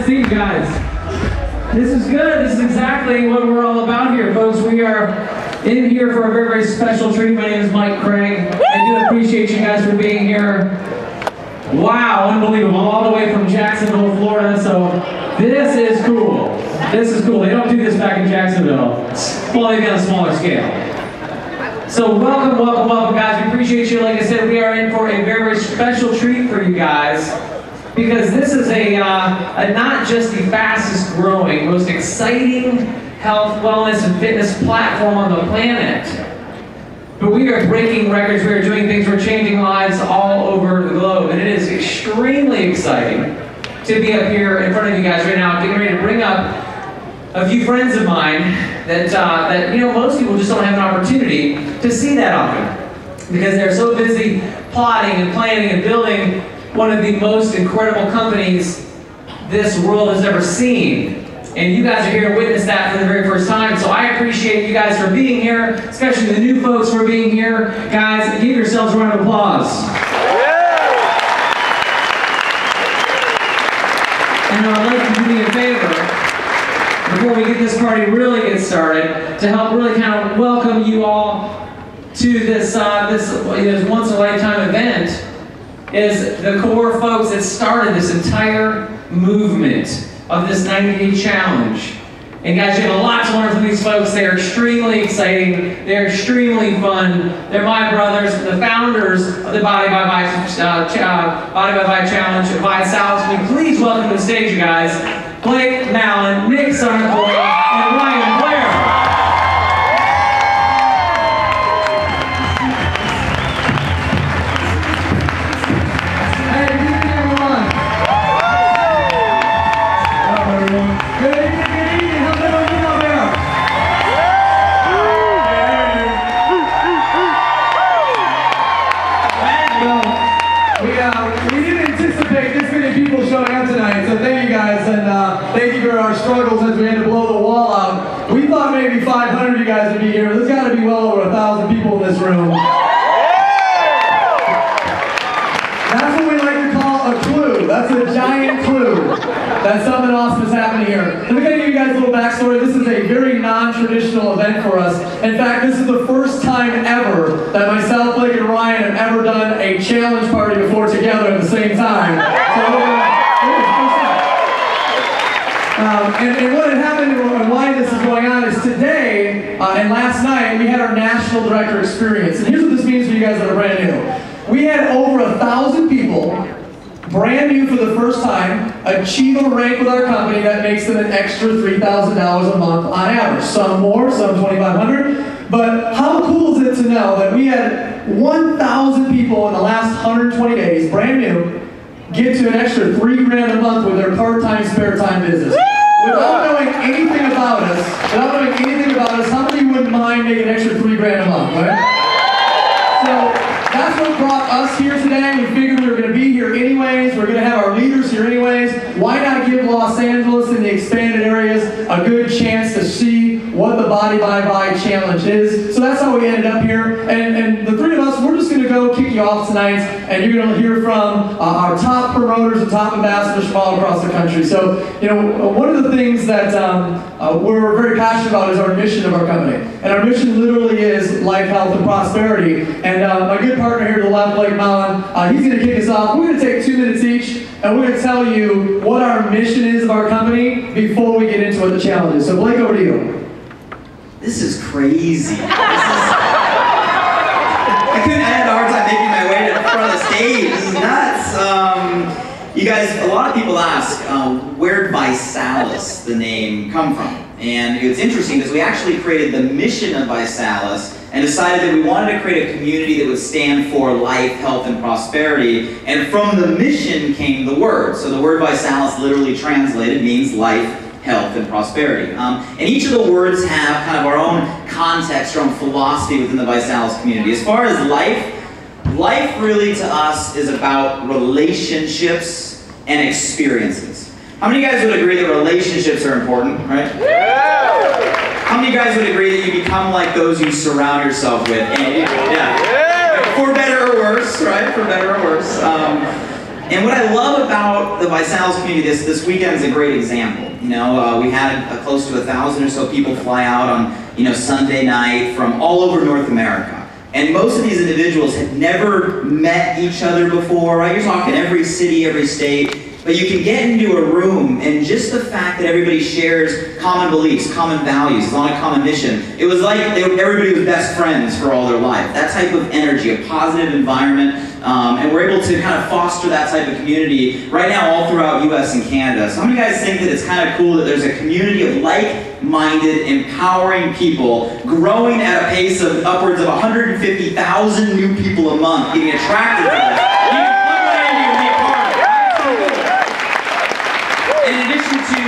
see you guys. This is good. This is exactly what we're all about here, folks. We are in here for a very, very special treat. My name is Mike Craig. I do appreciate you guys for being here. Wow, unbelievable. All the way from Jacksonville, Florida. So this is cool. This is cool. They don't do this back in Jacksonville. Well, they've got a smaller scale. So welcome, welcome, welcome, guys. We appreciate you. Like I said, we are in for a very, very special treat for you guys, because this is a not just the fastest growing, most exciting health, wellness, and fitness platform on the planet, but we are breaking records. We are doing things. We're changing lives all over the globe, and it is extremely exciting to be up here in front of you guys right now, getting ready to bring up a few friends of mine that you know, most people just don't have an opportunity to see that often, because they're so busy plotting and planning and building one of the most incredible companies this world has ever seen. And you guys are here to witness that for the very first time. So I appreciate you guys for being here, especially the new folks for being here. Guys, give yourselves a round of applause. And I'd like you to do me a favor, before we get this party really get started, to help really kind of welcome you all to this once in a lifetime event, is the core folks that started this entire movement of this 90-day challenge. And guys, you have a lot to learn from these folks. They are extremely exciting. They're extremely fun. They're my brothers, the founders of the Body by Vi Challenge, ViSalus. Can we please welcome to the stage, you guys, Blake Mallon, Nick Sarnapoy, and Ryan Blair. Struggles as we had to blow the wall out. We thought maybe 500 of you guys would be here. There's got to be well over 1,000 people in this room. That's what we like to call a clue. That's a giant clue that something awesome is happening here. Let me give you guys a little backstory. This is a very non-traditional event for us. In fact, this is the first time ever that myself, Blake, and Ryan have ever done a challenge party before together at the same time. And what had happened and why this is going on is today and last night we had our National Director Experience. And here's what this means for you guys that are brand new. We had over 1,000 people, brand new for the first time, achieve a rank with our company that makes them an extra $3,000 a month on average. Some more, some $2,500. But how cool is it to know that we had 1,000 people in the last 120 days, brand new, get to an extra $3,000 a month with their part-time, spare-time business. Without knowing anything about us, how many wouldn't mind making an extra $3,000 a month, right? So that's what brought us here today. We figured we were going to be here anyways. We're going to have our leaders here anyways. Why not give Los Angeles and the expanded areas a good chance to see what the Body by Vi Challenge is? So that's how we ended up here. And the three of us, we're just going to go kick you off tonight, and you're going to hear from our top promoters and top ambassadors from all across the country. So, you know, one of the things that we're very passionate about is our mission of our company. And our mission literally is life, health, and prosperity. And my good partner here to the left, Blake Mallon, he's going to kick us off. We're going to take 2 minutes each, and we're going to tell you what our mission is of our company before we get into what the challenge is. So Blake, over to you. This is crazy. I had a hard time making my way to the front of the stage. This is nuts. You guys, a lot of people ask, where'd ViSalus, the name, come from? And it's interesting because we actually created the mission of ViSalus and decided that we wanted to create a community that would stand for life, health, and prosperity. And from the mission came the word. So the word ViSalus literally translated means life, health, and prosperity. And each of the words have kind of our own context, our own philosophy within the ViSalus community. As far as life really to us is about relationships and experiences. How many guys would agree that relationships are important, right? Yeah! How many guys would agree that you become like those you surround yourself with? And, yeah. For better or worse, right? For better or worse. And what I love about the ViSalus community, this weekend is a great example. You know, we had close to 1,000 or so people fly out on, you know, Sunday night from all over North America. And most of these individuals had never met each other before, right? You're talking every city, every state. But you can get into a room, and just the fact that everybody shares common beliefs, common values, is on a common mission, it was like everybody was best friends for all their life. That type of energy, a positive environment, and we're able to kind of foster that type of community right now all throughout US and Canada. So how many guys think that it's kind of cool that there's a community of like-minded, empowering people growing at a pace of upwards of 150,000 new people a month getting attracted to that? In addition to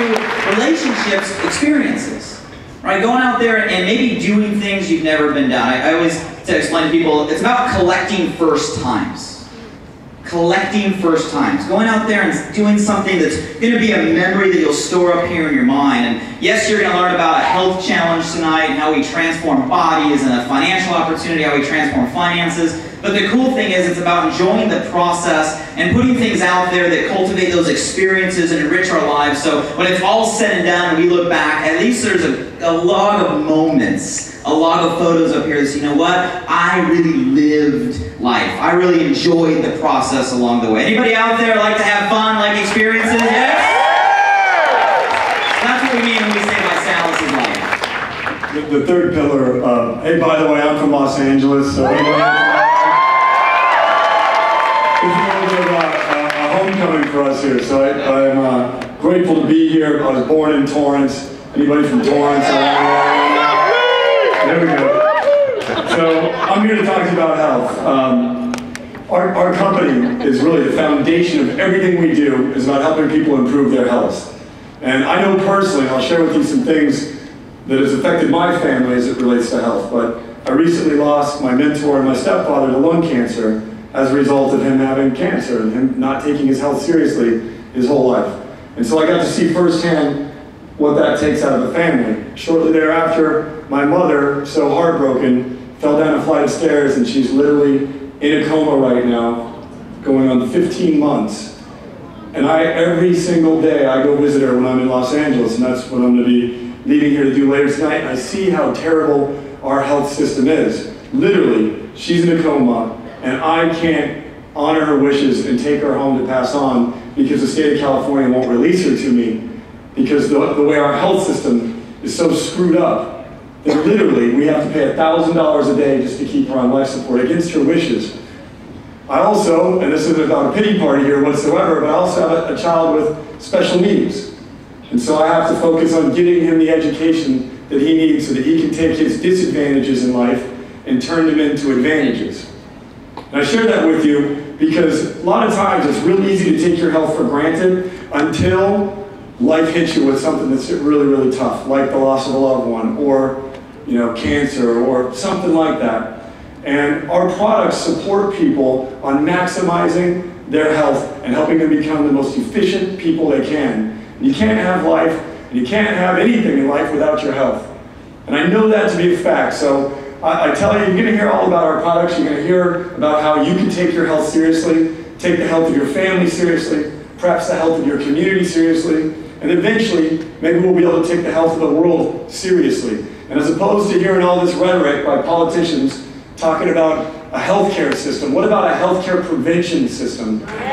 relationships, experiences, right? Going out there and maybe doing things you've never been done. I always explain to people, it's about collecting first times. Collecting first times. Going out there and doing something that's going to be a memory that you'll store up here in your mind. And yes, you're going to learn about a health challenge tonight and how we transform bodies, and a financial opportunity, how we transform finances. But the cool thing is it's about enjoying the process and putting things out there that cultivate those experiences and enrich our lives. So when it's all said and done and we look back, at least there's a log of moments, a log of photos up here that say, you know what? I really lived life. I really enjoyed the process along the way. Anybody out there like to have fun, like experiences? Yes? That's what we mean when we say ViSalus is life. The third pillar, hey, by the way, I'm from Los Angeles, so it's a little bit of a homecoming for us here, so I'm grateful to be here. I was born in Torrance. Anybody from Torrance? There we go. So I'm here to talk to you about health. Our company is really the foundation of everything we do, is about helping people improve their health. And I know personally, I'll share with you some things that has affected my family as it relates to health, but I recently lost my mentor and my stepfather to lung cancer as a result of him having cancer and him not taking his health seriously his whole life. And so I got to see firsthand what that takes out of a family. Shortly thereafter, my mother, so heartbroken, fell down a flight of stairs, and she's literally in a coma right now, going on 15 months. And every single day I go visit her when I'm in Los Angeles, and that's what I'm going to be leaving here to do later tonight. And I see how terrible our health system is. Literally, she's in a coma, and I can't honor her wishes and take her home to pass on because the state of California won't release her to me, because the way our health system is so screwed up that literally we have to pay $1,000 a day just to keep her on life support against her wishes. I also, and this isn't about a pity party here whatsoever, but I also have a child with special needs. And so I have to focus on getting him the education that he needs so that he can take his disadvantages in life and turn them into advantages. And I share that with you because a lot of times it's real easy to take your health for granted until life hits you with something that's really, really tough, like the loss of a loved one, or cancer, or something like that. And our products support people on maximizing their health and helping them become the most efficient people they can. And you can't have life, and you can't have anything in life without your health. And I know that to be a fact, so I tell you, you're going to hear all about our products. You're going to hear about how you can take your health seriously, take the health of your family seriously, perhaps the health of your community seriously, and eventually, maybe we'll be able to take the health of the world seriously. And as opposed to hearing all this rhetoric by politicians talking about a healthcare system, what about a healthcare prevention system? What about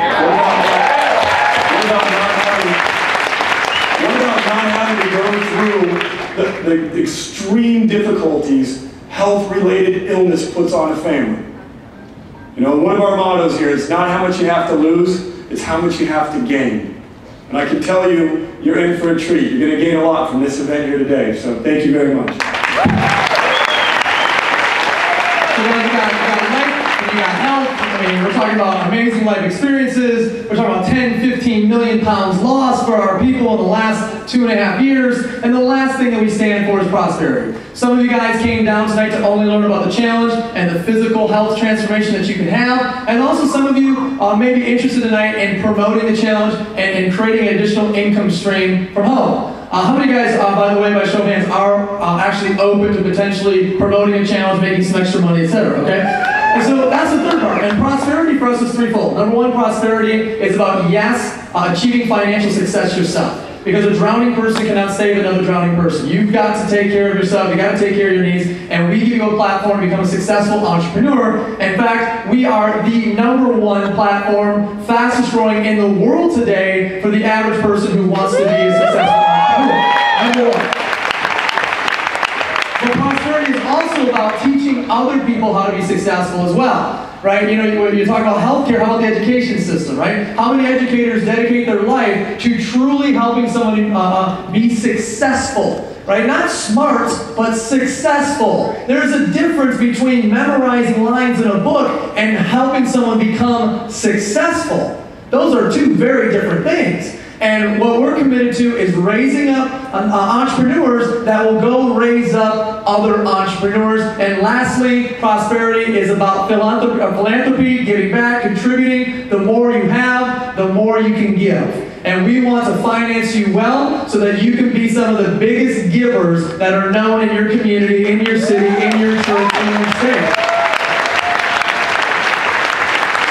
not having to go through the extreme difficulties health-related illness puts on a family? One of our mottos here is not how much you have to lose, it's how much you have to gain. And I can tell you, you're in for a treat. You're going to gain a lot from this event here today. So thank you very much. You got health. I mean, we're talking about amazing life experiences. We're talking about 10, 15 million pounds lost for our people in the last 2.5 years. And the last thing that we stand for is prosperity. Some of you guys came down tonight to only learn about the challenge and the physical health transformation that you can have. And also some of you may be interested tonight in promoting the challenge and creating an additional income stream from home. How many guys, by the way, by show of hands, are actually open to potentially promoting a challenge, making some extra money, etc., okay? And so that's the third part. And prosperity for us is threefold. Number one, prosperity is about, yes, achieving financial success yourself. Because a drowning person cannot save another drowning person. You've got to take care of yourself, you've got to take care of your needs, and we give you a platform to become a successful entrepreneur. In fact, we are the #1 platform, fastest growing in the world today for the average person who wants to be a successful entrepreneur. #1. But prosperity is also about teaching other people how to be successful as well. Right? You know, you talk about healthcare, how about the education system, right? How many educators dedicate their life to truly helping somebody be successful, right? Not smart, but successful. There's a difference between memorizing lines in a book and helping someone become successful. Those are two very different things. And what we're committed to is raising up entrepreneurs that will go raise up other entrepreneurs. And lastly, prosperity is about philanthropy, giving back, contributing. The more you have, the more you can give. And we want to finance you well so that you can be some of the biggest givers that are known in your community, in your city, in your church, in your state.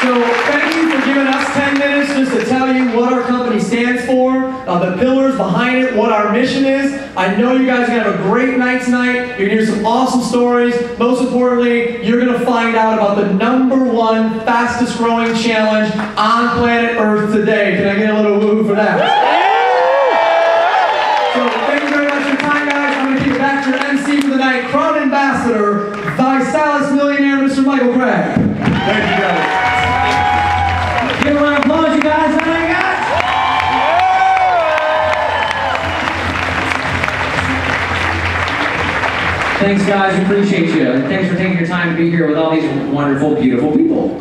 So thank you for giving us 10 minutes just to tell you what our company stands for, the pillars behind it, what our mission is. I know you guys are going to have a great night tonight. You're going to hear some awesome stories. Most importantly, you're going to find out about the #1 fastest growing challenge on planet Earth today. Can I get a little woo for that? So thank you very much for your time, guys. I'm going to give it back to your MC for the night, Crown Ambassador, ViSalus millionaire, Mr. Michael Craig. Thank you, guys. Give a round of applause, you guys. How you guys? Thanks, guys. We appreciate you. And thanks for taking your time to be here with all these wonderful, beautiful people.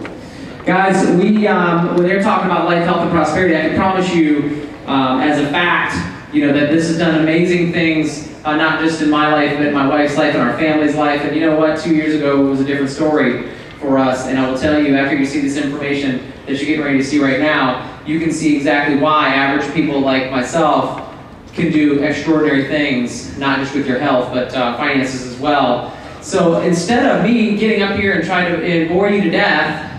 Guys, when they're talking about life, health, and prosperity, I can promise you, as a fact, you know, that this has done amazing things, not just in my life, but in my wife's life and our family's life. And you know what? 2 years ago, it was a different story for us. And I will tell you, after you see this information that you're getting ready to see right now, you can see exactly why average people like myself can do extraordinary things, not just with your health, but finances as well. So instead of me getting up here and trying to bore you to death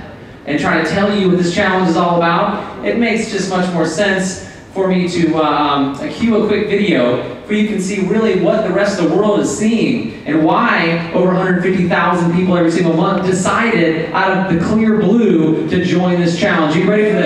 and trying to tell you what this challenge is all about, it makes just much more sense for me to cue a quick video where you can see really what the rest of the world is seeing and why over 150,000 people every single month decided out of the clear blue to join this challenge. You ready for this?